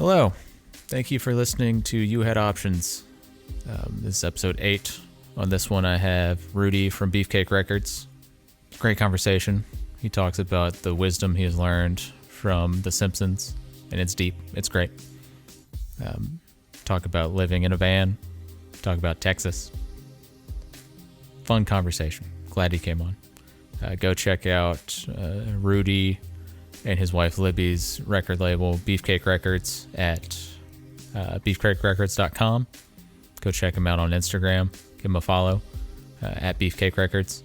Hello. Thank you for listening to You Had Options. This is episode 8. On this one, I have Rudy from Beefcake Records. Great conversation. He talks about the wisdom he has learned from The Simpsons, and it's deep. It's great. Talk about living in a van. Talk about Texas. Fun conversation. Glad he came on. Go check out Rudy and his wife Libby's record label, Beefcake Records, at beefcakerecords.com. Go check him out on Instagram. Give him a follow at Beefcake Records.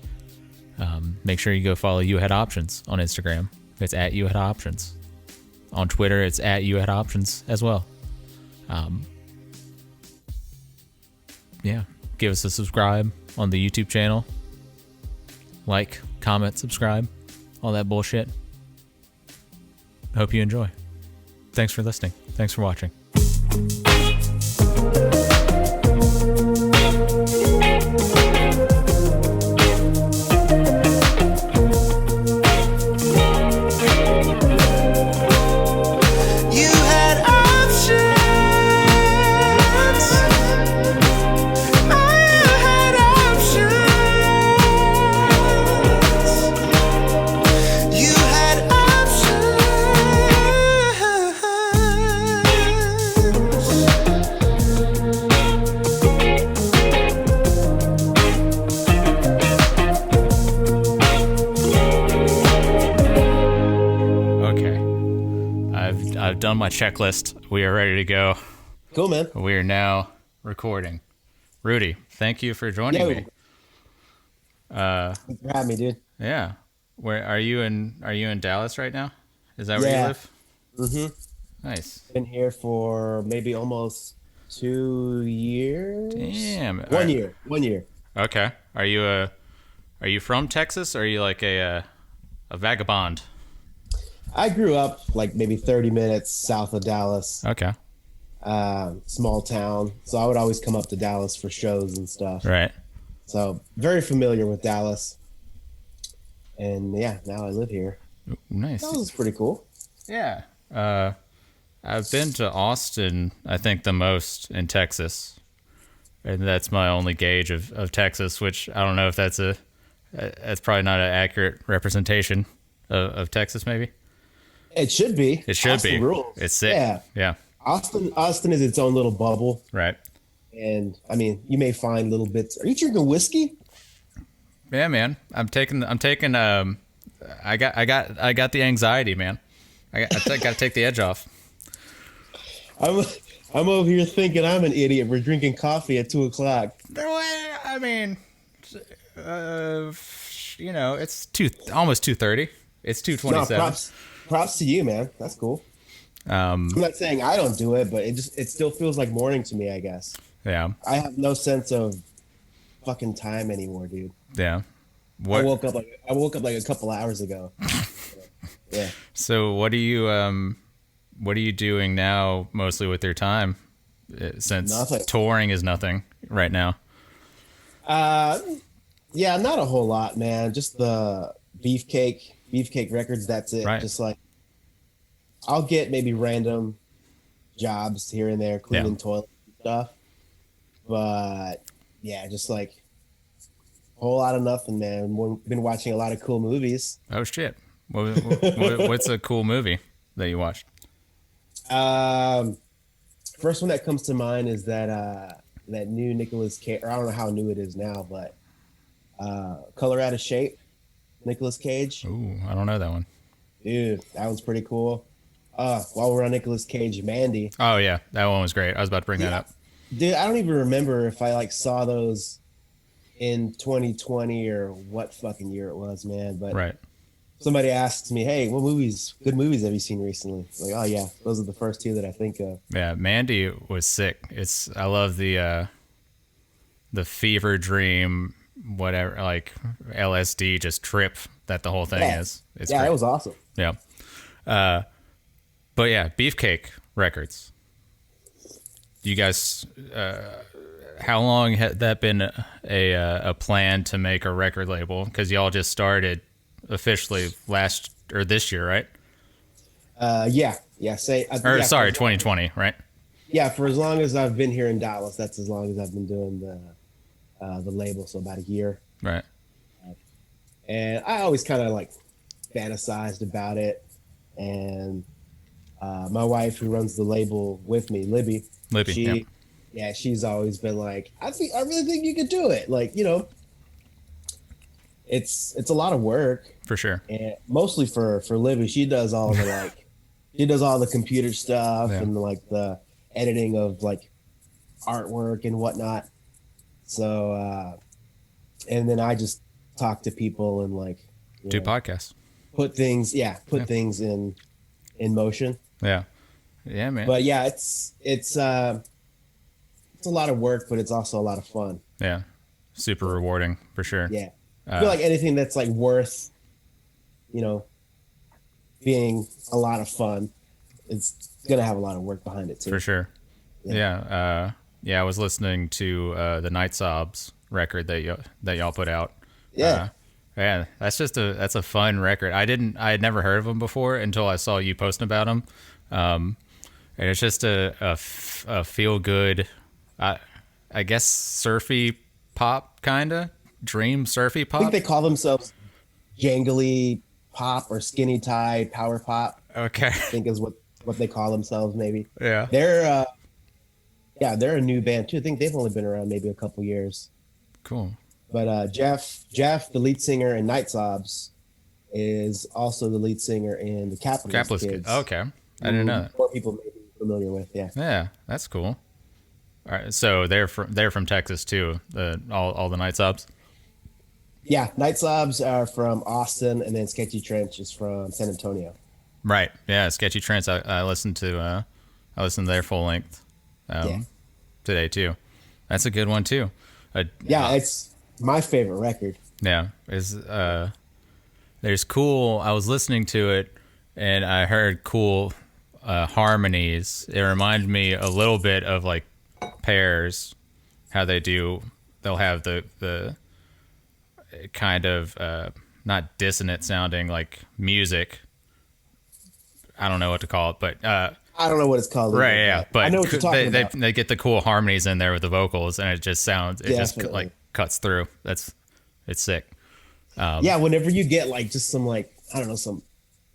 Make sure you go follow You Had Options on Instagram. It's at You Had Options. On Twitter, it's at You Had Options as well. Yeah, give us a subscribe on the YouTube channel. Like, comment, subscribe, all that bullshit. Hope you enjoy. Thanks for listening. Thanks for watching. I've done my checklist. We are ready to go. Cool, man. We are now recording. Rudy, thank you for joining me. Thanks for having me, dude. Yeah. Where are you in Dallas right now? Is that where you live? Mm-hmm. Nice. Been here for maybe almost 2 years. Damn. 1 year. 1 year. Okay. Are you from Texas, or are you like a vagabond? I grew up like maybe 30 minutes south of Dallas. Okay. Small town. So I would always come up to Dallas for shows and stuff. Right. So very familiar with Dallas. And yeah, now I live here. Nice. That was pretty cool. Yeah. I've been to Austin, I think, the most in Texas. And that's my only gauge of Texas, which I don't know if that's probably not an accurate representation of Texas, maybe. It should be. It should Austin be. Rules. It's sick. Yeah. Austin is its own little bubble. Right. And I mean, you may find little bits. Are you drinking whiskey? Yeah, man. I'm taking I got the anxiety, man. I got to take the edge off. I'm over here thinking I'm an idiot. We're drinking coffee at 2:00. I mean, it's almost 2:30. It's 2:27. No, props to you, man. That's cool. I'm not saying I don't do it, but it still feels like morning to me, I guess. Yeah. I have no sense of fucking time anymore, dude. Yeah. I woke up like a couple hours ago. Yeah. So what are you doing now mostly with your time, since Nothing. Touring is nothing right now? Yeah, not a whole lot, man. Just the Beefcake Records, that's it. Right. Just like I'll get maybe random jobs here and there, cleaning toilets and stuff. But yeah, just like a whole lot of nothing, man. Been watching a lot of cool movies. Oh shit. What's a cool movie that you watched? First one that comes to mind is that new Nicolas Cage, or I don't know how new it is now, but Color Out of Shape, Nicolas Cage. Ooh, I don't know that one. Dude, that one's pretty cool. While we're on Nicolas Cage, Mandy. Oh yeah, that one was great. I was about to bring that up. Dude, I don't even remember if I saw those in 2020 or what fucking year it was, man. But right. Somebody asks me, "Hey, good movies have you seen recently?" Like, oh yeah, those are the first two that I think of. Yeah, Mandy was sick. I love the fever dream, whatever, like LSD just trip that the whole thing is. It's yeah, great. it was awesome. Yeah. But yeah, Beefcake Records. You guys, how long had that been a plan to make a record label? Because y'all just started officially this year, right? Yeah, Yeah, Or yeah, sorry, 2020, right? yeah, for as long as I've been here in Dallas, that's as long as I've been doing the label, so about a year. Right. And I always kind of like fantasized about it. And my wife, who runs the label with me, Libby, Libby, yep. she, yeah, she's always been like, I really think you could do it. Like, it's a lot of work, For sure. and mostly for Libby. She does all the she does all the computer stuff Yeah. and like the editing of like artwork and whatnot. So, and then I just talk to people and like Do podcasts. put things, things in motion. Yeah. Yeah, man. But yeah, it's a lot of work, but it's also a lot of fun. Yeah. Super rewarding for sure. Yeah, I feel like anything that's like worth, you know, being a lot of fun, it's gonna have a lot of work behind it too. For sure. Yeah. Yeah. I was listening to the Night Sobs record that y'all put out. Yeah. Yeah, that's a fun record. I had never heard of them before until I saw you posting about them. And it's just a feel good, I guess surfy pop kinda dream surfy pop. I think they call themselves jangly pop or skinny tie power pop. Okay. I think is what they call themselves maybe. Yeah. They're a new band too. I think they've only been around maybe a couple years. Cool. But Jeff, the lead singer in Night Sobs, is also the lead singer in the Capitalist Kids. Okay, I didn't know that. More people may be familiar with, yeah. Yeah, that's cool. All right, so they're from Texas too. All the Night Sobs. Yeah, Night Sobs are from Austin, and then Sketchy Trench is from San Antonio. Right. Yeah, Sketchy Trench. I listened to their full length today too. That's a good one too. It's my favorite record. Yeah, there's cool. I was listening to it and I heard cool harmonies. It reminded me a little bit of like Pears, how they do. They'll have the kind of not dissonant sounding like music. I don't know what to call it, but I don't know what it's called. Right, yeah, but I know what you're talking about. They get the cool harmonies in there with the vocals, and it just sounds. It just like cuts through. It's sick. Whenever you get like just some like I don't know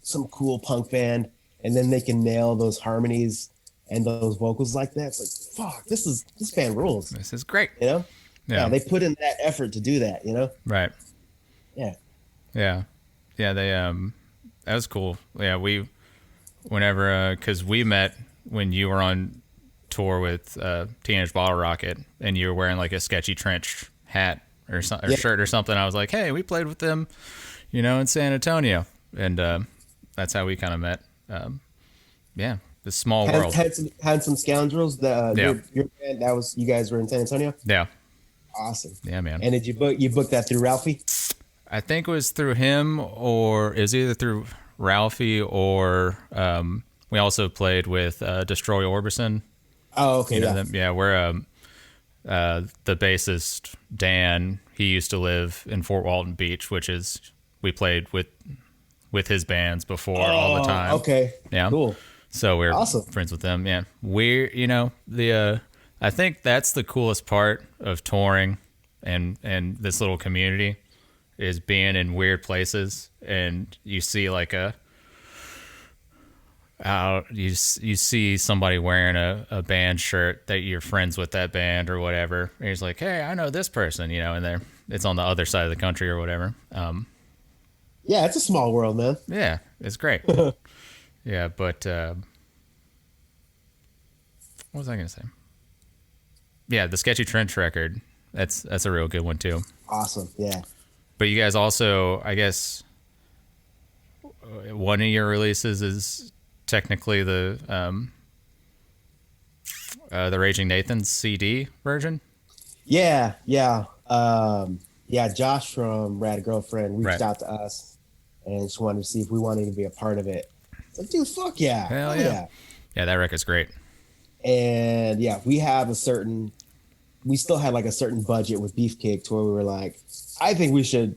some cool punk band, and then they can nail those harmonies and those vocals like that. It's like fuck, this band rules. This is great. You know? Yeah, they put in that effort to do that. You know? Right. Yeah. Yeah. Yeah. They that was cool. Yeah, because we met when you were on tour with Teenage Bottle Rocket, and you were wearing like a Sketchy Trench hat or shirt or something. I was like, hey, we played with them, in San Antonio, and that's how we kind of met. The small world. Handsome Scoundrels. Your band, you guys were in San Antonio. Yeah. Awesome. Yeah, man. And did you book that through Ralphie? I think it was through him, or it was either through Ralphie or we also played with Destroy Orbison. Oh, okay. We're the bassist Dan. He used to live in Fort Walton Beach, we played with his bands before all the time. Okay. Yeah. Cool. So we're awesome friends with them. Yeah. I think that's the coolest part of touring and this little community is being in weird places, and you see like you see somebody wearing a band shirt that you're friends with that band or whatever, and he's like, hey, I know this person, and it's on the other side of the country or whatever. Yeah, it's a small world, man. Yeah, it's great. Yeah, but what was I gonna say? Yeah, the Sketchy Trench record, that's a real good one too. Awesome. Yeah. But you guys also, I guess, one of your releases is technically the Raging Nathan's CD version. Yeah. Josh from Rad Girlfriend reached out to us and just wanted to see if we wanted to be a part of it. It's like, dude, fuck yeah. Hell yeah. Yeah, that record's great. And yeah, we still had like a certain budget with Beefcake to where we were like, I think we should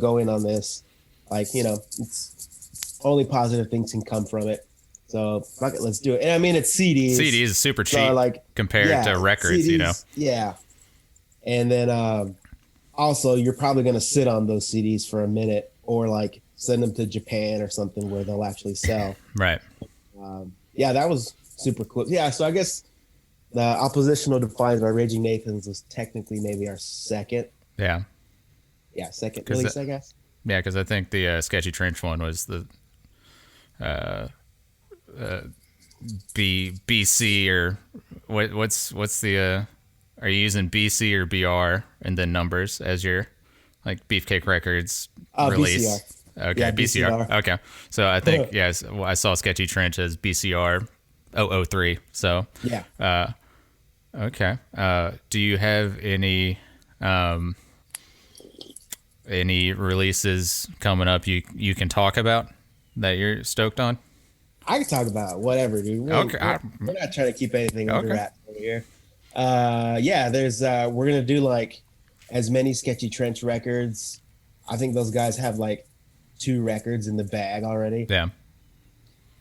go in on this. Like, it's only positive things can come from it. So fuck it, let's do it. And I mean, it's CDs. CDs is super cheap, so like compared to records, CDs, Yeah. And then also, you're probably going to sit on those CDs for a minute, or like send them to Japan or something where they'll actually sell. Right. Yeah, that was super cool. Yeah, so I guess the Oppositional Defiance by Raging Nathans was technically maybe our second. Yeah. Yeah, second release, I guess. Yeah, because I think the Sketchy Trench one was the BC, or what's the are you using BC or BR and then numbers as your like Beefcake Records release? BCR. Okay, Yeah, BCR. BCR. Okay, so I think yes, I saw Sketchy Trench as BCR 003. So yeah. Okay. Do you have any releases coming up you can talk about that you're stoked on? I can talk about whatever, dude. We're not trying to keep anything under wraps over here. Yeah, there's we're gonna do like as many Sketchy Trench records. I think those guys have like 2 records in the bag already. Yeah.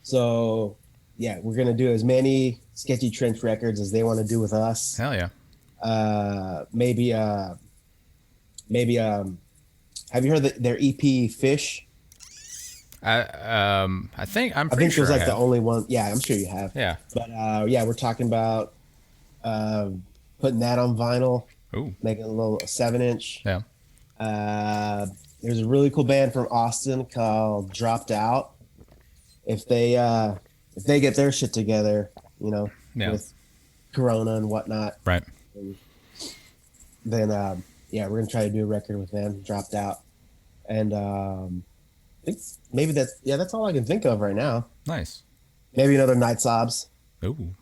So yeah, we're gonna do as many Sketchy Trench records as they want to do with us. Hell yeah. Maybe have you heard their EP Fish? I think I think it was like the only one. Yeah, I'm sure you have. Yeah. But yeah, we're talking about putting that on vinyl. Ooh. Making a little 7-inch. Yeah. There's a really cool band from Austin called Dropped Out. If they get their shit together, with Corona and whatnot, right? Then yeah, we're gonna try to do a record with them. Dropped Out, and I think maybe that's all I can think of right now. Nice. Maybe another Night Sobs. Ooh,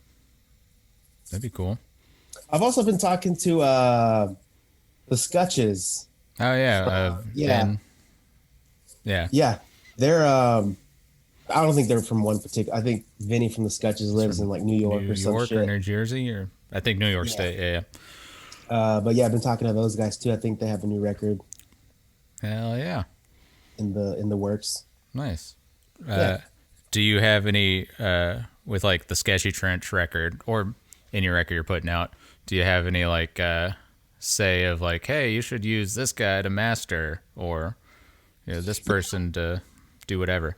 that'd be cool. I've also been talking to the Scutches. Oh yeah, yeah. They're I don't think they're from one particular. I think Vinny from the Scutches lives in like New York or some shit. Or New Jersey, or I think New York State. Yeah. But yeah, I've been talking to those guys too. I think they have a new record. Hell yeah. In the works. Nice. Do you have any with like the Sketchy Trench record, or any record you're putting out? Do you have any like say of like, hey, you should use this guy to master, or this person to do whatever?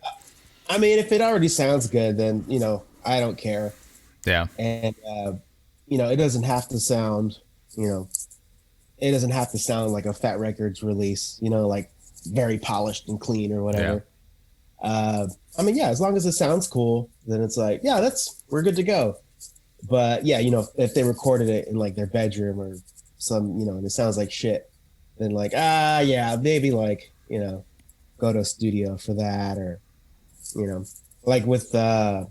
I mean, if it already sounds good, then I don't care. Yeah. And it doesn't have to sound, it doesn't have to sound like a Fat Records release, like very polished and clean or whatever. Yeah. I mean, yeah, as long as it sounds cool, then it's like, yeah, we're good to go. But yeah, if they recorded it in like their bedroom or some, and it sounds like shit, then like, yeah, maybe like, go to a studio for that, or, like with the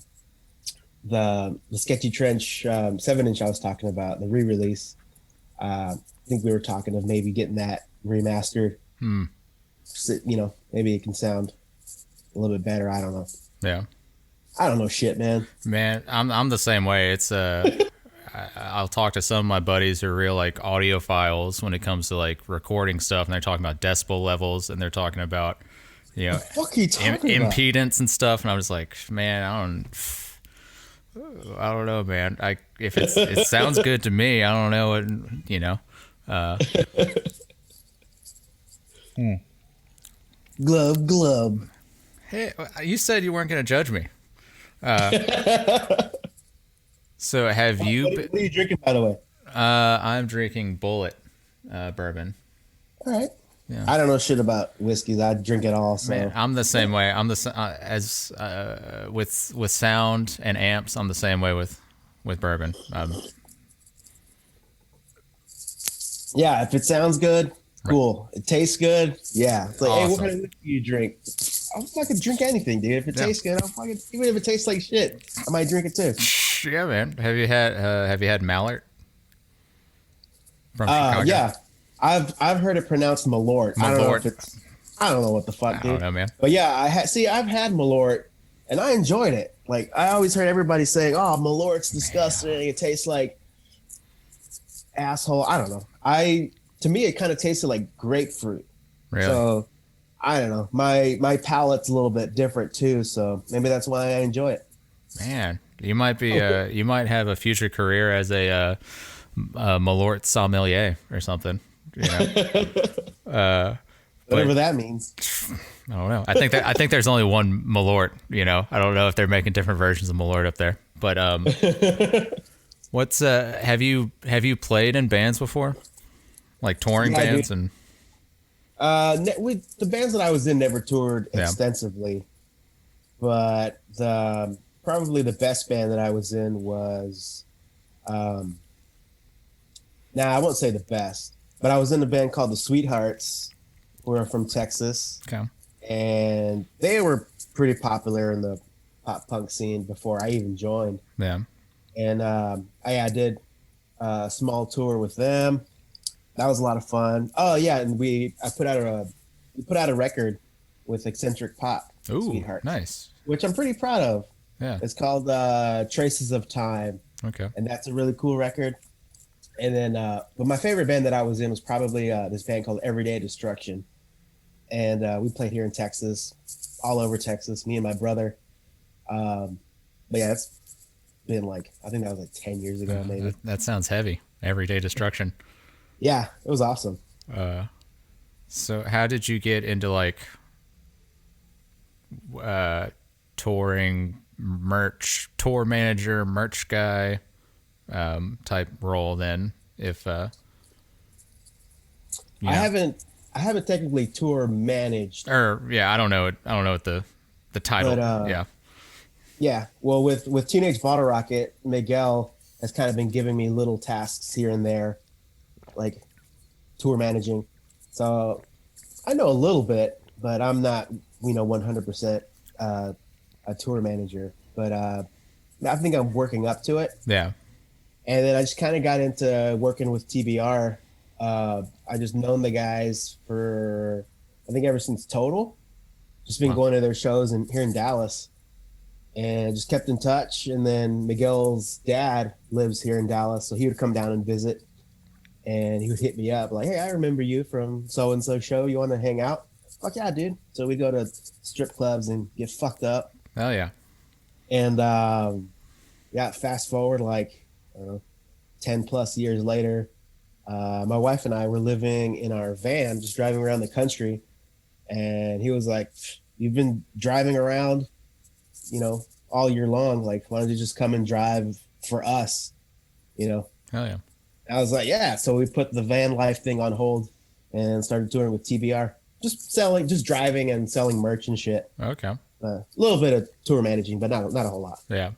Sketchy Trench 7-inch I was talking about, the re-release. I think we were talking of maybe getting that remastered. So, maybe it can sound a little bit better. I don't know. Yeah. I don't know shit, man. Man, I'm the same way. It's I'll talk to some of my buddies who are real like audiophiles when it comes to like recording stuff, and they're talking about decibel levels, and they're talking about impedance and stuff, and I was like, man, I don't know, man. If it sounds good to me, I don't know what Glub. Hey, you said you weren't going to judge me. So have you? What are you drinking, by the way? I'm drinking Bullet bourbon. All right. Yeah. I don't know shit about whiskeys. I drink it all. So. Man, I'm the same way. I'm as with sound and amps. I'm the same way with bourbon. Yeah, if it sounds good, cool. It tastes good. Yeah. It's like, awesome. Hey, what kind of whiskey you drink? I'll fucking drink anything, dude. If it tastes good, I'll fucking, even if it tastes like shit, I might drink it too. Yeah, man. Have you had Mallard from Chicago? Yeah. I've heard it pronounced Malort. I don't know what the fuck, dude. I don't know, man. But yeah, I've had Malort and I enjoyed it. Like I always heard everybody saying, "Oh, Malort's disgusting. It tastes like asshole." I don't know. To me, it kind of tasted like grapefruit. Really? So I don't know. My palate's a little bit different too, so maybe that's why I enjoy it. Man, you might be you might have a future career as a Malort sommelier or something. You know, Whatever but that means. I don't know. I think there's only one Malort. You know, I don't know if they're making different versions of Malort up there. But what's have you played in bands before, like touring Yeah, bands dude. and The bands that I was in never toured yeah, extensively, but probably the best band that I was in was, um, now I won't say the best, but I was in a band called the Sweethearts, who are from Texas, okay, and they were pretty popular in the pop punk scene before I even joined. yeah, And I did a small tour with them. That was a lot of fun. Oh yeah, and I put out a record with Eccentric Pop, ooh, Sweethearts, nice, which I'm pretty proud of. yeah, It's called Traces of Time, okay, and that's a really cool record. And then, but my favorite band that I was in was probably this band called Everyday Destruction, and we played here in Texas, all over Texas. Me and my brother. But yeah, it's been like, I think that was like 10 years ago, maybe. that sounds heavy. Everyday destruction. Yeah, it was awesome. So how did you get into like touring merch, tour manager, merch guy type role then? If you I know, haven't technically tour managed, or yeah, I don't know it. I don't know what the title. but Yeah, yeah. Well, with Teenage Bottle Rocket, Miguel has kind of been giving me little tasks here and there, like tour managing. So I know a little bit, but I'm not 100% a tour manager. But I think I'm working up to it. yeah. And then I just kind of got into working with TBR. I just known the guys for, I think, ever since Total. Just been Wow. going to their shows here in Dallas, and just kept in touch. And then Miguel's dad lives here in Dallas, so he would come down and visit, and he would hit me up like, "Hey, I remember you from so and so show. You want to hang out?" Fuck yeah, dude. So we go to strip clubs and get fucked up. Oh yeah, And yeah, fast forward like, I don't know, 10 plus years later, my wife and I were living in our van, just driving around the country. And he was like, "You've been driving around, all year long. Like, why don't you just come and drive for us?" You know, oh yeah. I was like, "Yeah." So we put the van life thing on hold and started touring with TBR, just driving and selling merch and shit. Okay, A little bit of tour managing, but not a whole lot. yeah.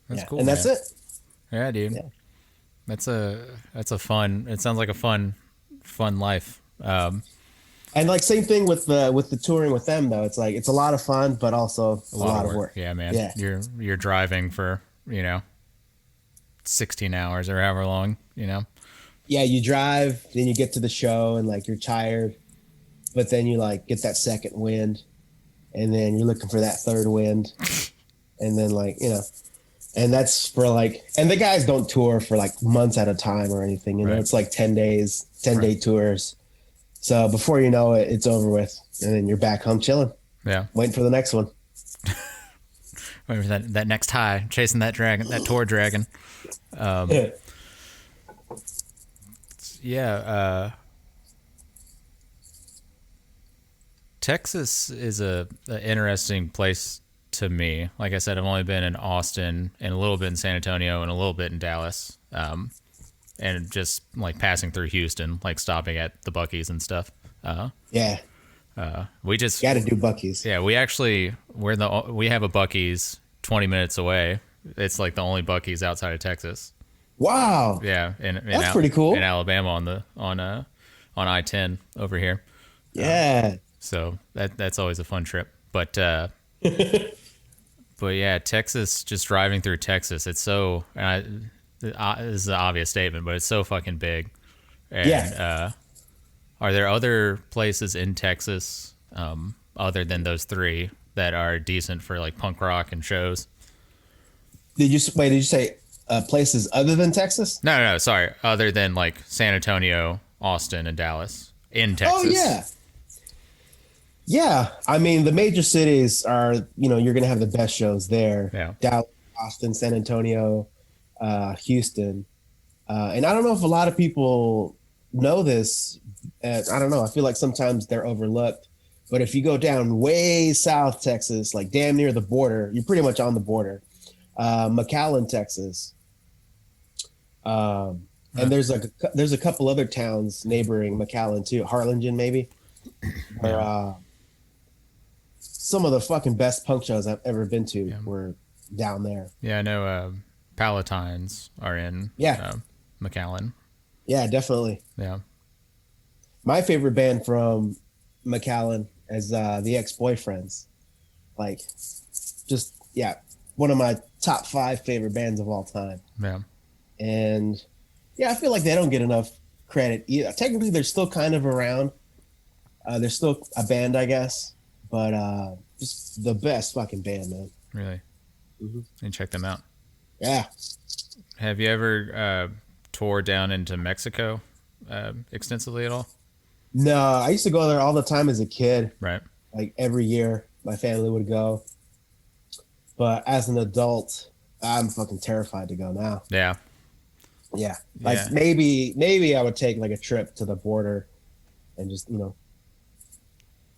That's Yeah, cool. and Man. that's it. Yeah, dude. Yeah. That's a fun. It sounds like a fun life. And like same thing with the touring with them though. It's like it's a lot of fun, but also a lot of work. Yeah, man. Yeah. You're driving for 16 hours or however long. Yeah, you drive, then you get to the show and like you're tired, but then you like get that second wind, and then you're looking for that third wind, and then and that's for like, and the guys don't tour for like months at a time or anything. Right. It's like 10 days, 10-day tours. So before you know it, it's over with, and then you're back home chilling, Yeah. waiting for the next one. Waiting for that next high, chasing that dragon, that tour dragon. Yeah. Texas is an interesting place to me. Like I said, I've only been in Austin and a little bit in San Antonio and a little bit in Dallas. And just like passing through Houston, like stopping at the Buc-ee's and stuff. Yeah, We just got to do Buc-ee's. Yeah, we have a Buc-ee's 20 minutes away. It's like the only Buc-ee's outside of Texas. Wow. Yeah, That's pretty cool. In Alabama on I-10 over here. Yeah. So that's always a fun trip. But but yeah, Texas, just driving through Texas, it's so, this is an obvious statement, but it's so fucking big. And, Yeah. Are there other places in Texas, other than those three, that are decent for like punk rock and shows? Did you say places other than Texas? No, sorry. Other than like San Antonio, Austin, and Dallas in Texas. Oh yeah. Yeah, I mean the major cities are, you're gonna have the best shows there. Yeah. Austin, San Antonio, Houston. And I don't know if a lot of people know this. I don't know. I feel like sometimes they're overlooked. But if you go down way south Texas, like damn near the border, you're pretty much on the border. McAllen, Texas. And there's a couple other towns neighboring McAllen too, Harlingen maybe. Where some of the fucking best punk shows I've ever been to were down there. Yeah, I know Palatines are in McAllen. Yeah, definitely. Yeah. My favorite band from McAllen is the Ex-Boyfriends. Like, just, one of my top 5 favorite bands of all time. Yeah. And, I feel like they don't get enough credit either. Technically, they're still kind of around. They're still a band, I guess. But just the best fucking band, man. Really? Mm-hmm. And check them out. Yeah. Have you ever toured down into Mexico extensively at all? No, I used to go there all the time as a kid. Right. Like every year, my family would go. But as an adult, I'm fucking terrified to go now. Yeah. Yeah. Like maybe I would take like a trip to the border and just,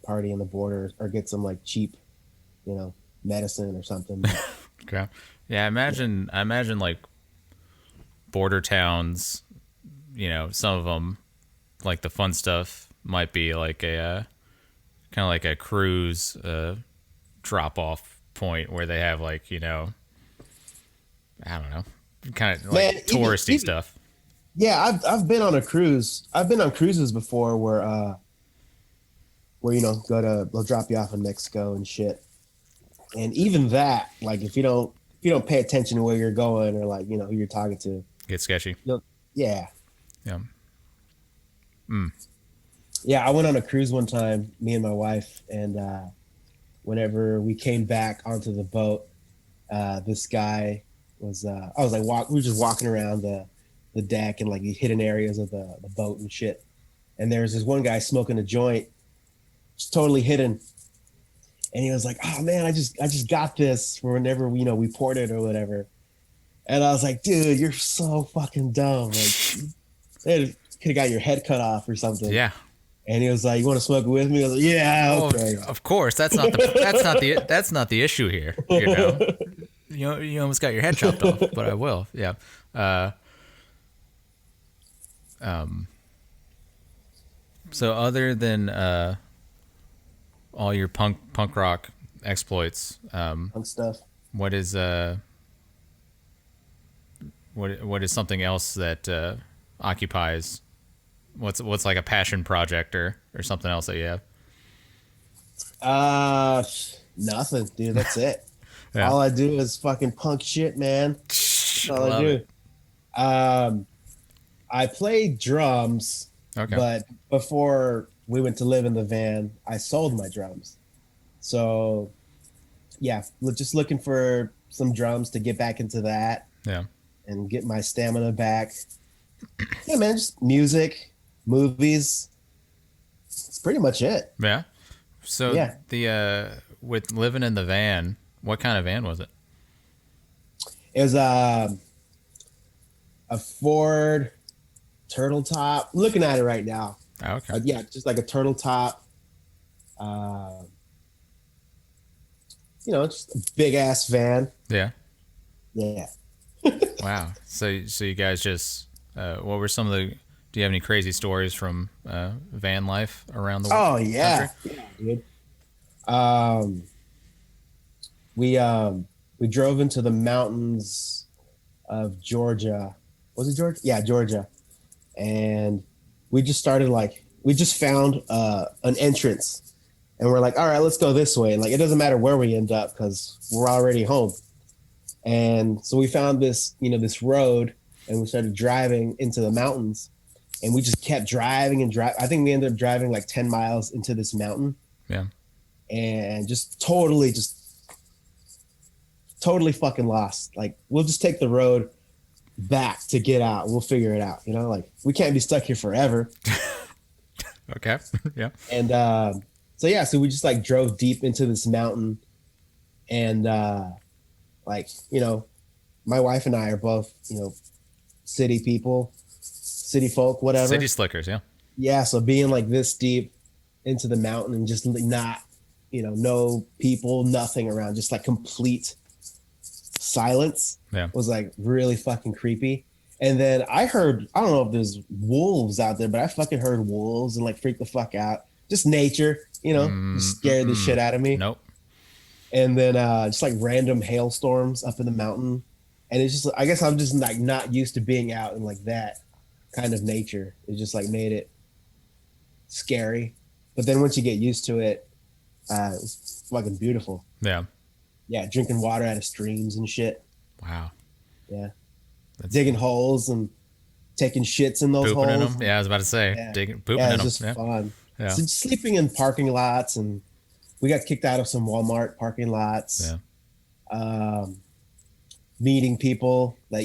party in the border or get some like cheap, medicine or something. Okay. Yeah, I imagine like border towns, some of them, like the fun stuff might be like a kind of like a cruise drop off point where they have like, I don't know, kind of like touristy stuff. Yeah, I've been on a cruise. I've been on cruises before where they'll drop you off in Mexico and shit. And even that, like if you don't pay attention to where you're going or like, who you're talking to. Get sketchy. Yeah. Yeah. Yeah, I went on a cruise one time, me and my wife, and whenever we came back onto the boat, this guy was we were just walking around the deck and like hidden areas of the boat and shit. And there was this one guy smoking a joint, just totally hidden. And he was like, "Oh man, I just got this for whenever we poured it or whatever." And I was like, "Dude, you're so fucking dumb. Like, could have got your head cut off or something." Yeah. And he was like, "You want to smoke it with me?" I was like, "Yeah, okay." Of course, that's not the issue here. You almost got your head chopped off, but I will. Yeah. So other than all your punk rock exploits, punk stuff. What is something else that occupies? What's like a passion project or something else that you have? Nothing, dude. That's it. Yeah. All I do is fucking punk shit, man. That's all I do. It. I play drums, but before we went to live in the van, I sold my drums. So, yeah, just looking for some drums to get back into that. Yeah. And get my stamina back. Yeah, man, just music, movies. That's pretty much it. Yeah. So the with living in the van, what kind of van was it? It was a Ford turtle top. I'm looking at it right now. Oh, okay. Yeah, just like a turtle top. Just a big ass van. Yeah. Yeah. Wow. So you guys just what were some of the? Do you have any crazy stories from van life around the world? Oh yeah, dude. We drove into the mountains of Georgia. Was it Georgia? Yeah, Georgia. And we just found an entrance, and we're like, all right, let's go this way. Like, it doesn't matter where we end up because we're already home. And so we found this road, and we started driving into the mountains, and we just kept driving and driving. I think we ended up driving like 10 miles into this mountain. Yeah. And just totally fucking lost. Like, we'll just take the road back to get out. We'll figure it out. Like, we can't be stuck here forever. Okay. Yeah. And so we just like drove deep into this mountain, and like, my wife and I are both, city people, city folk, whatever. City slickers, yeah. Yeah, so being like this deep into the mountain and just not, no people, nothing around, just like complete silence was like really fucking creepy. And then I don't know if there's wolves out there, but I fucking heard wolves and like freaked the fuck out. Just nature, just scared the shit out of me. Nope. And then just like random hailstorms up in the mountain. And it's just, I guess I'm just like not used to being out in like that kind of nature. It just like made it scary. But then once you get used to it, it's fucking beautiful. Yeah. Yeah, drinking water out of streams and shit. Wow. Yeah. Digging holes and taking shits in those pooping holes. In them. Yeah, I was about to say, pooping in them. It's just fun. Yeah. So sleeping in parking lots, and we got kicked out of some Walmart parking lots. Yeah. Meeting people that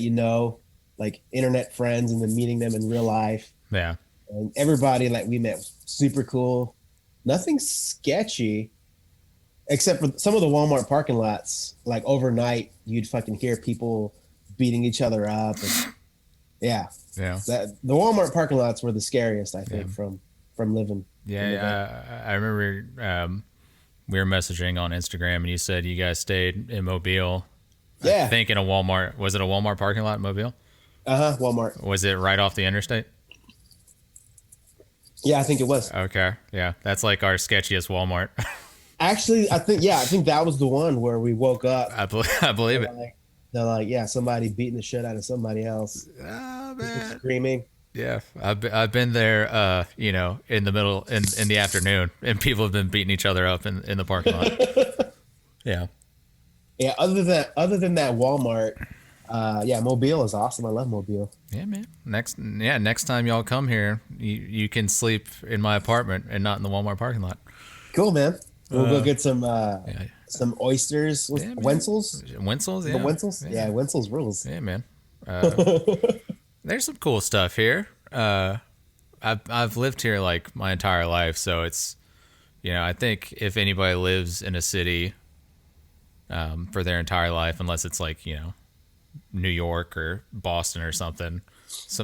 like internet friends, and then meeting them in real life. Yeah. And everybody like we met was super cool. Nothing sketchy, except for some of the Walmart parking lots. Like overnight, you'd fucking hear people beating each other up. And, yeah. The Walmart parking lots were the scariest, I think, from living. Yeah. I remember we were messaging on Instagram, and you said you guys stayed in Mobile. Yeah. I think in a Walmart. Was it a Walmart parking lot in Mobile? Walmart. Was it right off the interstate? Yeah, I think it was. Okay. Yeah. That's like our sketchiest Walmart. Actually, I think that was the one where we woke up. I believe it. They're like, yeah, somebody beating the shit out of somebody else. Oh, man. Screaming. Yeah. I've been there, in the middle, in the afternoon, and people have been beating each other up in the parking lot. Yeah. Yeah, other than that Walmart, Mobile is awesome. I love Mobile. Yeah, man. Next time y'all come here, you can sleep in my apartment and not in the Walmart parking lot. Cool, man. We'll go get some oysters. Wenzel's? Wenzel's, yeah. The Wenzel's? Yeah, Wenzel's rules. Yeah, man. There's some cool stuff here. I've lived here like my entire life, so it's, I think if anybody lives in a city for their entire life, unless it's like, New York or Boston or something,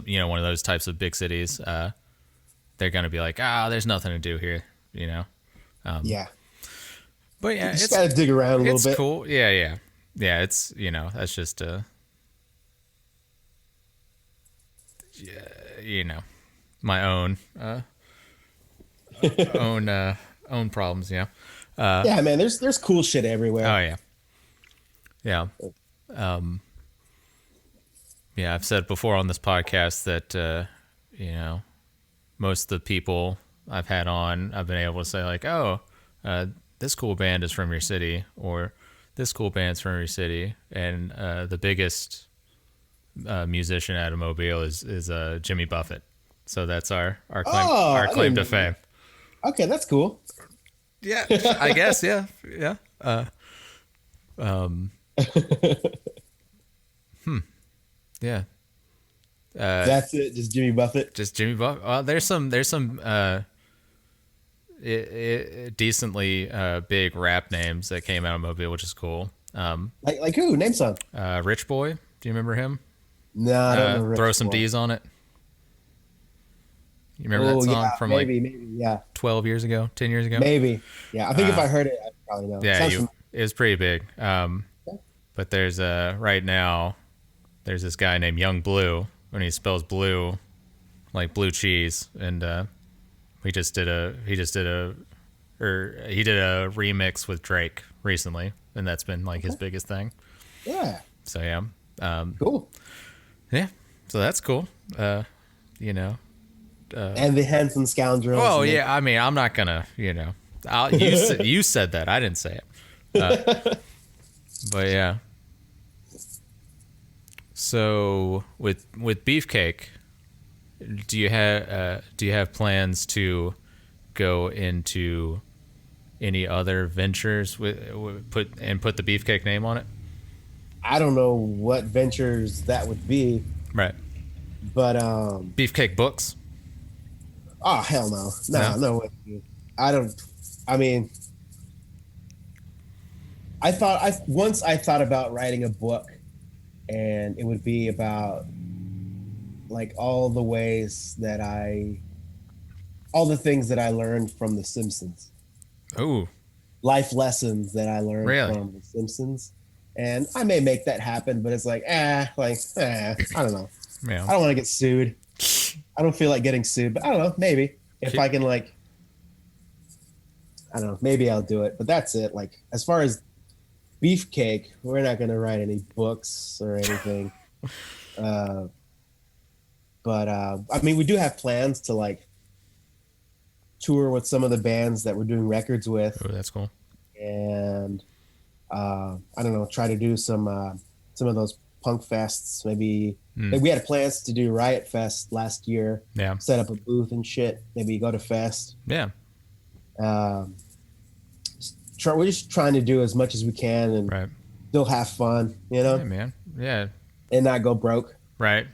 one of those types of big cities, they're going to be like, there's nothing to do here, Yeah. But yeah, you just got to dig around a little bit. It's cool. Yeah. Yeah, it's, that's just my own own problems, yeah. Yeah, man, there's cool shit everywhere. Oh yeah. Yeah. Yeah, I've said before on this podcast that most of the people I've had on, I've been able to say like, this cool band is from your city, or this cool band's from your city, and the biggest musician out of Mobile is Jimmy Buffett. So that's our claim to fame. Okay, that's cool. Yeah, I guess. Yeah. Yeah. That's it. Just Jimmy Buffett. Just Jimmy Buffett. Well, there's some decently big rap names that came out of Mobile, which is cool. Like who? Name some. Rich Boy. Do you remember him? No, I don't know. Rich Throw some Boy. D's on it. You remember that song from maybe 12 years ago, 10 years ago? Maybe. Yeah, I think if I heard it, I'd probably know. Yeah, it was pretty big. But there's right now, there's this guy named Young Blue, and he spells blue like blue cheese, and he did a remix with Drake recently, and that's been like his biggest thing. Yeah. So yeah. Cool. Yeah. So that's cool. And the handsome scoundrels. Oh yeah, I mean, I'm not gonna, you said that, I didn't say it, but yeah. So with Beefcake, do you have plans to go into any other ventures put the Beefcake name on it? I don't know what ventures that would be. Right. But Beefcake books. Oh hell no. No way. I mean, I thought about writing a book, and it would be about like all the things that I learned from The Simpsons, Oh, life lessons that I learned really? from The Simpsons. And I may make that happen, but it's like, I don't know. Yeah. I don't want to get sued. I don't feel like getting sued, but I don't know. Maybe if I can, like, I don't know. Maybe I'll do it. But that's it. Like, as far as Beefcake, we're not going to write any books or anything. But I mean, we do have plans to like tour with some of the bands that we're doing records with, Oh, that's cool. and I don't know, try to do some of those punk fests. Maybe we had plans to do Riot Fest last year. Yeah. Set up a booth and shit. Maybe go to Fest. Yeah. We're just trying to do as much as we can and Right. still have fun, you know, Yeah, man. Yeah. and not go broke. Right.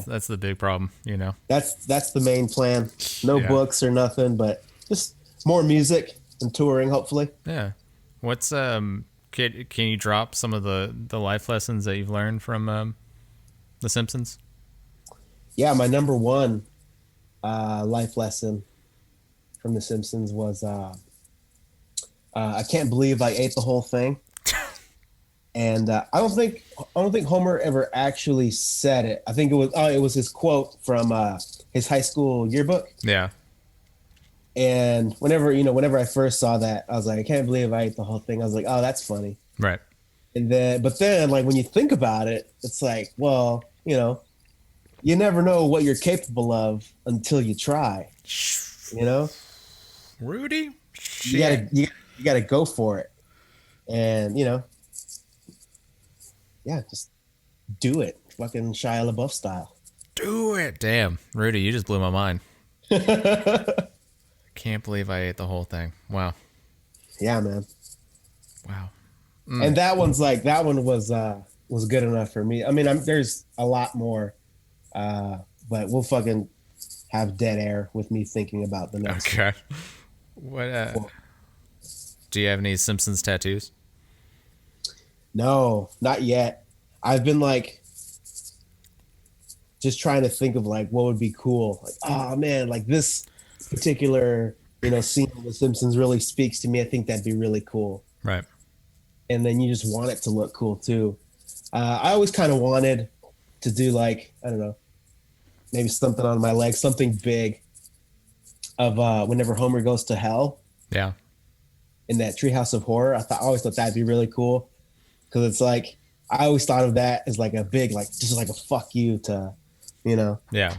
That's the big problem, you know. That's the main plan. No Yeah. books or nothing, but just more music and touring, hopefully. Yeah. What's can you drop some of the life lessons that you've learned from The Simpsons? Yeah, my number one life lesson from The Simpsons was I can't believe I ate the whole thing. And I don't think Homer ever actually said it. I think it was his quote from his high school yearbook. Yeah. And whenever I first saw that, I was like, I can't believe I ate the whole thing. I was like, oh, that's funny. Right. And then, but then, like when you think about it, it's like, well, you know, you never know what you're capable of until you try. You know, Rudy, you gotta go for it, and you know. Yeah, just do it. Fucking Shia LaBeouf style. do it. Damn, Rudy, you just blew my mind. Can't believe I ate the whole thing. Wow. Yeah, man. Wow. And that one was good enough for me. I mean, there's a lot more, but we'll fucking have dead air with me thinking about the next. Okay. What? Do you have any Simpsons tattoos? No, not yet. I've been like just trying to think of like what would be cool. Like, oh man, like this particular, scene of The Simpsons really speaks to me. I think that'd be really cool. Right. And then you just want it to look cool too. I always kind of wanted to do like, I don't know, maybe something on my leg, something big of whenever Homer goes to hell. Yeah. In that Treehouse of Horror. I always thought that'd be really cool. Because it's like, I always thought of that as like a big, like, just like a fuck you to, Yeah.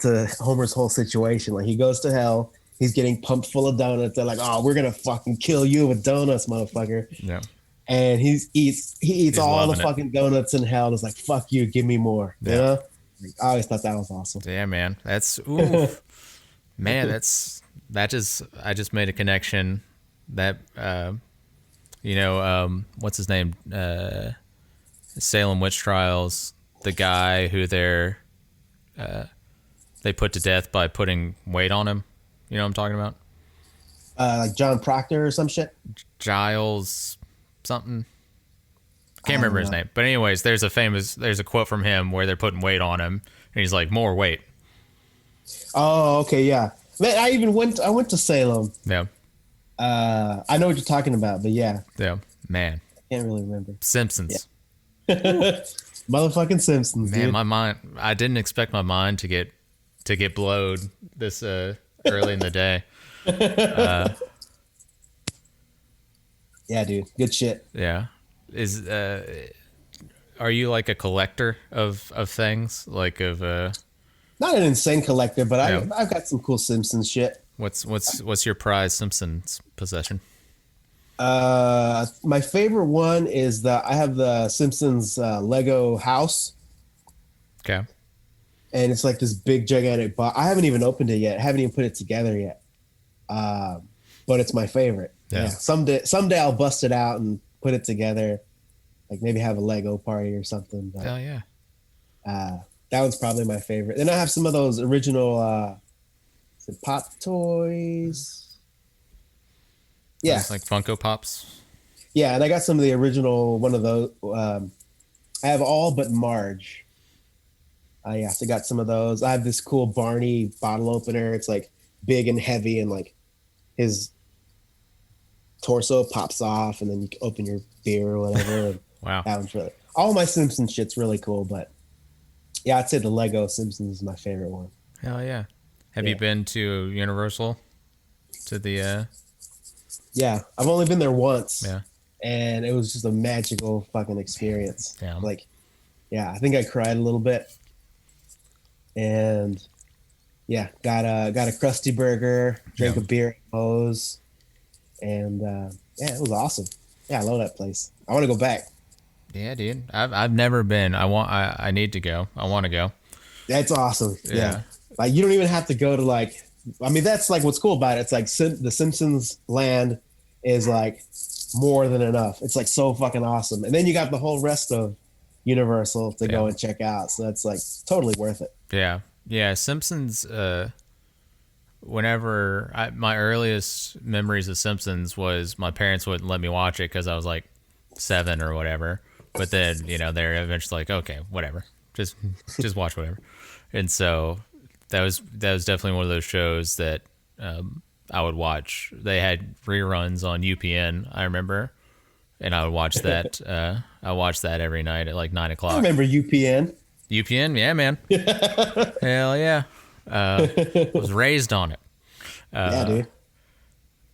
to Homer's whole situation. Like, he goes to hell, he's getting pumped full of donuts. They're like, oh, we're going to fucking kill you with donuts, motherfucker. Yeah. And he eats all the loving it. fucking donuts in hell. And it's like, fuck you, give me more. Yeah. You know? Like, I always thought that was awesome. Yeah, man. That's, ooh. Man, I just made a connection that, what's his name? Salem witch trials, the guy who they put to death by putting weight on him. You know what I'm talking about? Like John Proctor or some shit. Giles something. Can't remember his name. But anyways, there's a quote from him where they're putting weight on him and he's like, more weight. Oh, okay, yeah. Man, I went to Salem. Yeah. I know what you're talking about, but yeah. Yeah. Man. I can't really remember. Simpsons. Yeah. Motherfucking Simpsons, Man, dude. my mind, I didn't expect my mind to get blowed this early in the day. Yeah, dude. Good shit. Yeah. Are you like a collector of things? Like Not an insane collector, but Yeah. I've got some cool Simpsons shit. what's your prized Simpsons possession? My favorite one is I have the Simpsons Lego house, Okay. and it's like this big gigantic box. I haven't even opened it yet. I haven't even put it together yet. But it's my favorite. Yeah. Someday I'll bust it out and put it together. Like maybe have a Lego party or something. But, Hell yeah. that one's probably my favorite. Then I have some of those original is it Pop Toys. Yeah. It's like Funko Pops. Yeah, and I got some of the original one of those. I have all but Marge. Yeah, so I got some of those. I have this cool Barney bottle opener. It's like big and heavy, and like his torso pops off, and then you can open your beer or whatever. And Wow. that one's really all my Simpsons shit's really cool. But yeah, I'd say the Lego Simpsons is my favorite one. Hell yeah. Have you been to Universal? To the Yeah, I've only been there once. Yeah. And it was just a magical fucking experience. Yeah. Like, yeah, I think I cried a little bit. And yeah, got a Krusty Burger, drank a beer at Moe's, and yeah, it was awesome. Yeah, I love that place. I want to go back. Yeah, dude. I've never been. I need to go. I want to go. That's awesome. Yeah. Like you don't even have to go to like. I mean, that's like what's cool about it. It's like the Simpsons land is like more than enough. It's like so fucking awesome, and then you got the whole rest of Universal to go and check out. So that's like totally worth it. Yeah. Simpsons. Whenever my earliest memories of Simpsons was my parents wouldn't let me watch it because I was like 7 or whatever. But then they're eventually like, okay, whatever, just watch whatever. And so that was definitely one of those shows that I would watch. They had reruns on UPN, I remember, and I would watch that. I watched that every night at like 9 o'clock. I remember UPN. UPN, yeah, man. Hell yeah. Was raised on it. Yeah, dude.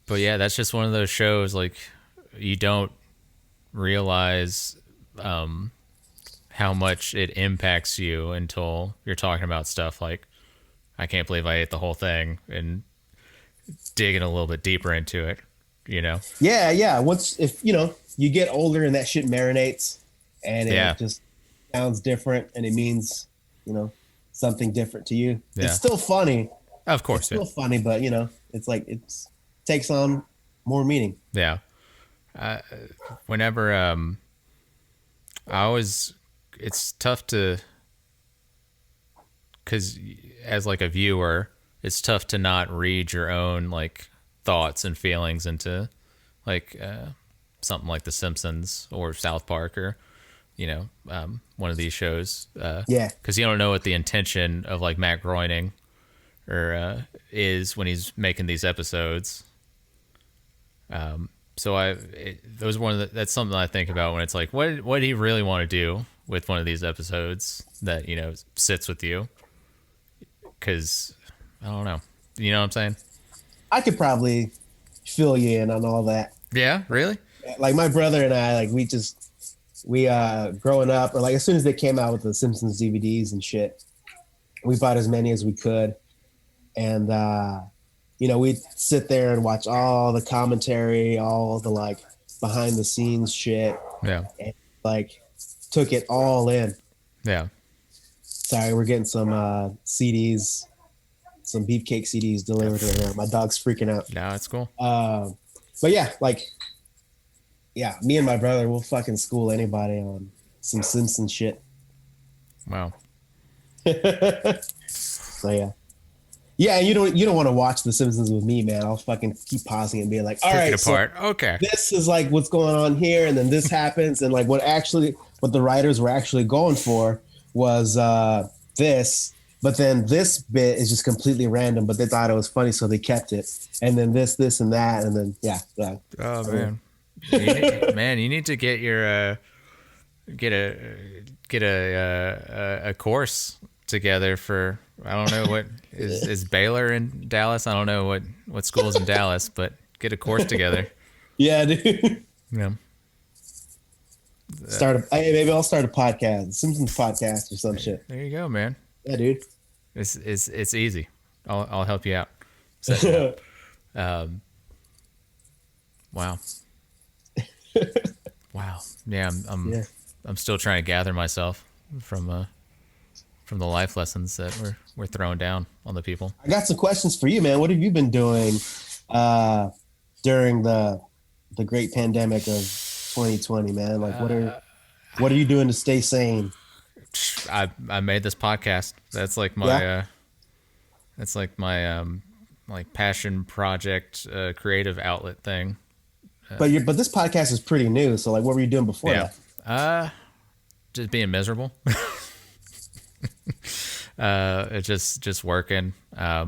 But yeah, that's just one of those shows like you don't realize how much it impacts you until you're talking about stuff like, I can't believe I ate the whole thing, and digging a little bit deeper into it, Yeah. Once if you get older and that shit marinates, and it just sounds different, and it means something different to you. Yeah. It's still funny. Of course, it's still funny, but it's like it takes on more meaning. Yeah. Whenever it's tough to, because as like a viewer, it's tough to not read your own like thoughts and feelings into like something like The Simpsons or South Park or one of these shows. Because you don't know what the intention of like Matt Groening or is when he's making these episodes. So that's something I think about when it's like, what did he really want to do with one of these episodes that sits with you? Because I don't know, you know what I'm saying? I could probably fill you in on all that. Yeah, really? Like my brother and I, like we growing up, or like as soon as they came out with the Simpsons DVDs and shit, we bought as many as we could, and we'd sit there and watch all the commentary, all the like behind the scenes shit. Yeah. And like took it all in. Yeah. Sorry, we're getting some CDs, some Beefcake CDs delivered right now. My dog's freaking out. No, it's cool. But yeah, me and my brother will fucking school anybody on some Simpsons shit. Wow. So yeah. Yeah, you don't want to watch The Simpsons with me, man. I'll fucking keep pausing and being like, all right, apart. So okay, this is like what's going on here, and then this happens, and like what the writers were actually going for was this, but then this bit is just completely random, but they thought it was funny, so they kept it, and then this, and that, and then yeah. Oh man, you need to get your get a course together for, I don't know what is Baylor in Dallas. I don't know what school is in Dallas, but get a course together. Yeah, dude. Yeah. Maybe I'll start a podcast, Simpsons podcast or some shit. There you go, man. Yeah, dude. It's easy. I'll help you out. Wow. Wow. Yeah, I'm still trying to gather myself from the life lessons that we're throwing down on the people. I got some questions for you, man. What have you been doing during the great pandemic of 2020, man? Like, what are you doing to stay sane? I made this podcast. That's like my like passion project, creative outlet thing. But this podcast is pretty new. So like, what were you doing before that? Just being miserable. It's just working. I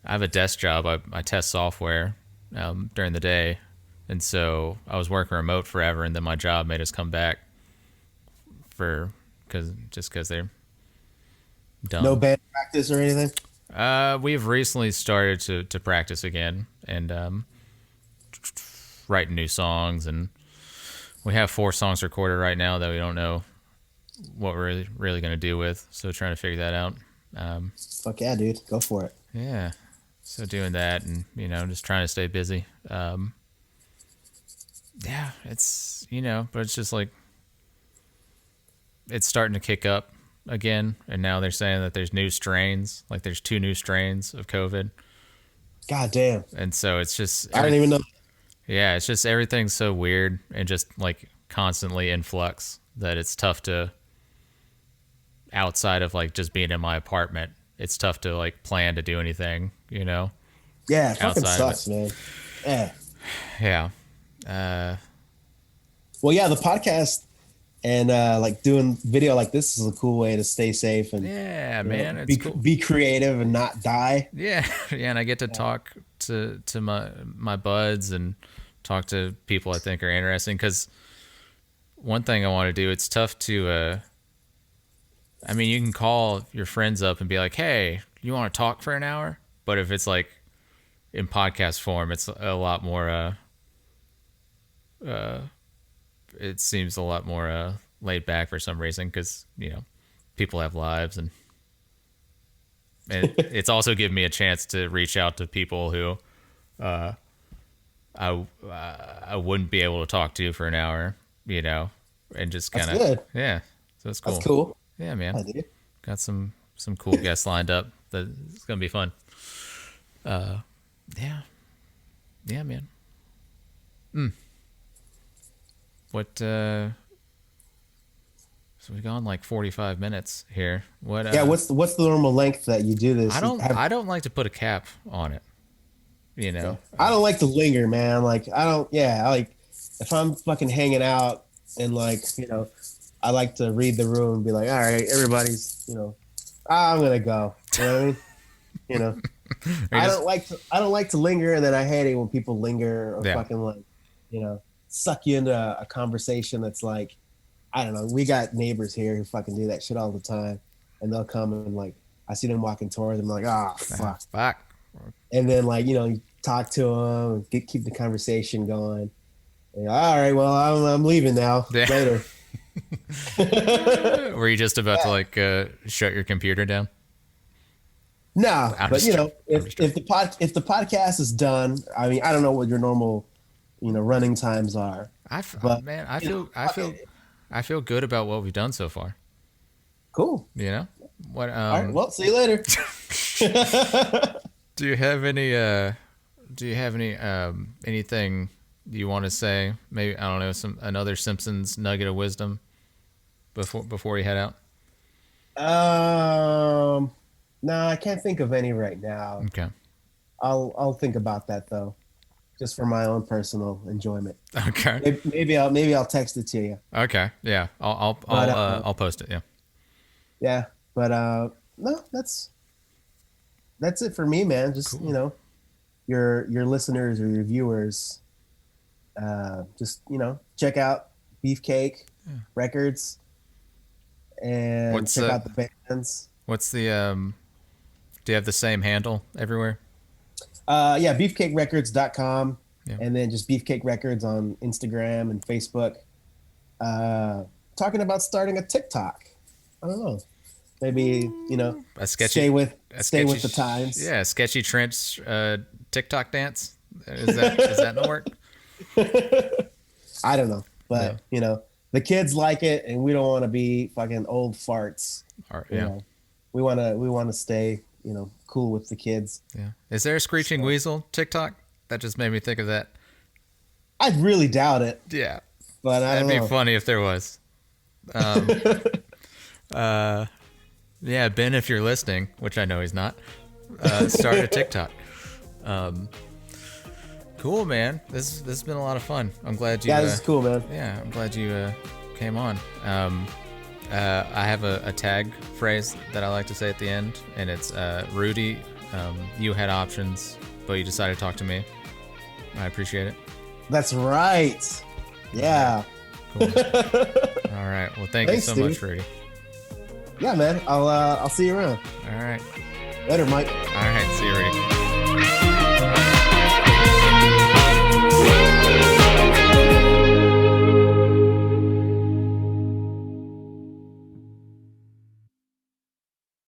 have a desk job. I test software during the day, and so I was working remote forever, and then my job made us come back because they're dumb. No band practice or anything? We've recently started to practice again and writing new songs, and we have 4 songs recorded right now that we don't know what we're really going to do with, so trying to figure that out. Fuck yeah, dude. Go for it. Yeah. So doing that and, just trying to stay busy. Yeah, it's, but it's just like, it's starting to kick up again. And now they're saying that there's new strains, like there's 2 new strains of COVID. God damn. And so it's just, I didn't even know. Yeah, it's just everything's so weird and just like constantly in flux that it's tough to, outside of like just being in my apartment, it's tough to like plan to do anything, Yeah, it fucking sucks, man. Yeah. Well, yeah, the podcast and like doing video like this is a cool way to stay safe and man, it's cool. Be creative and not die. Yeah, and I get to talk to my buds and talk to people I think are interesting, because one thing I want to do, it's tough to you can call your friends up and be like, hey, you want to talk for an hour? But if it's like in podcast form, it's a lot more it seems a lot more laid back for some reason, because people have lives, and it's also given me a chance to reach out to people who I wouldn't be able to talk to for an hour, and just kind of so that's cool. That's cool. Yeah, man. Got some cool guests lined up. It's gonna be fun. Yeah, man. What? So we've gone like 45 minutes here. What? Yeah. What's the normal length that you do this? I don't like to put a cap on it. I don't like to linger, man. Like I don't. Yeah. Like if I'm fucking hanging out and like I like to read the room and be like, all right, everybody's I'm gonna go. You know what I mean? I don't like to linger, and then I hate it when people linger or fucking like suck you into a conversation that's like, I don't know. We got neighbors here who fucking do that shit all the time, and they'll come and like I see them walking towards them, I'm like, fuck. And then like you talk to them, keep the conversation going. And, all right, well I'm leaving now. Later. Were you just about to like shut your computer down? No, but if the podcast is done, I mean, I don't know what your normal running times are. I feel good about what we've done so far. Cool. What? All right. Well, see you later. Do you have any? Anything you want to say? Maybe, I don't know, another Simpsons nugget of wisdom before you head out. No, I can't think of any right now. Okay. I'll think about that though, just for my own personal enjoyment. Okay. Maybe I'll text it to you. Okay. Yeah. I'll post it. Yeah. Yeah, but no, that's it for me, man. Just cool. Your listeners or your viewers, just check out Beefcake Records and check out the bands. What's the do you have the same handle everywhere? Yeah, beefcakerecords.com, and then just Beefcake Records on Instagram and Facebook. Talking about starting a TikTok. I don't know. Maybe, stay with the times. Yeah, sketchy trench TikTok dance. Is that gonna work? I don't know, but the kids like it, and we don't want to be fucking old farts. We want to stay, cool with the kids. Yeah. Is there a screeching weasel TikTok? That just made me think of that. I really doubt it. Yeah, but that'd be funny if there was. Yeah, Ben, if you're listening, which I know he's not, start a TikTok. Cool, man. This has been a lot of fun. I'm glad you. Yeah, this is cool, man. Yeah, I'm glad you came on. I have a tag phrase that I like to say at the end, and it's Rudy. You had options, but you decided to talk to me. I appreciate it. That's right. Yeah. Cool. All right. Well, thanks you so dude. much, Rudy. Yeah, man. I'll see you around. All right. Later, Mike. All right. See you, Rudy.